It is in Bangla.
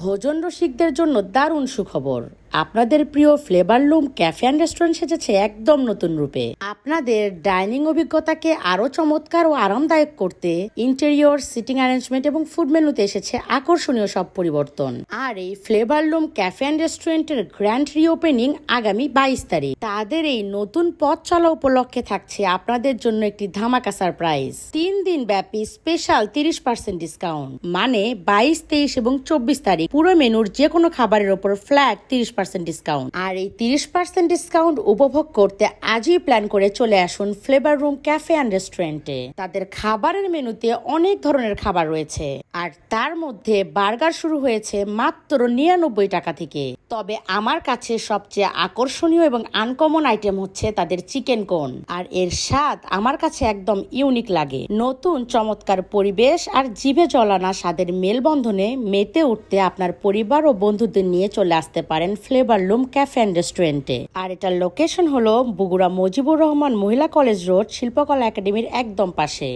ভোজন রসিকদের জন্য দারুণ সুখবর। আপনাদের প্রিয় ফ্লেভার লুম ক্যাফে অ্যান্ড রেস্টুরেন্ট সেজেছে একদম নতুন রূপে। আপনাদের ডাইনিং অভিজ্ঞতাকে আরো চমৎকার ও আরামদায়ক করতে ইন্টেরিয়র, সিটিং অ্যারেঞ্জমেন্ট এবং ফুড মেনুতে এসেছে আকর্ষণীয় সব পরিবর্তন। আর এই ফ্লেভার লুম ক্যাফে অ্যান্ড রেস্টুরেন্টের গ্র্যান্ড রিওপেনিং আগামী 22 তারিখ। তাদের এই নতুন পথ চলা উপলক্ষে থাকছে আপনাদের জন্য একটি ধামাকা সারপ্রাইজ। 3 দিন ব্যাপী স্পেশাল 30% ডিসকাউন্ট, মানে 22, 23 এবং 24 তারিখ পুরো মেনুর যে কোনো খাবারের উপর ফ্ল্যাট 30% ডিসকাউন্ট। আর এই 30% ডিসকাউন্ট উপভোগ করতে আজই প্ল্যান করে চলে আসুন ফ্লেভার রুম ক্যাফে অ্যান্ড রেস্টুরেন্টে। তাদের খাবারের মেনুতে অনেক ধরনের খাবার রয়েছে, আর তার মধ্যে বার্গার শুরু হয়েছে মাত্র 99 টাকা থেকে। তবে আমার কাছে সবচেয়ে আকর্ষণীয় এবং আনকমন আইটেম হচ্ছে তাদের চিকেন কোন। আর এর স্বাদ আমার কাছে একদম ইউনিক লাগে। নতুন চমৎকার পরিবেশ আর জিভে জলানা স্বাদের মেলবন্ধনে মেতে উঠতে আপনার পরিবার ও বন্ধুদের নিয়ে চলে আসতে পারেন ফ্লেভার লুম ক্যাফে অ্যান্ড রেস্টুরেন্টে। আর এটার লোকেশন হলো বগুড়া মজিবুর রহমান মহিলা কলেজ রোড, শিল্পকলা একাডেমির একদম পাশে।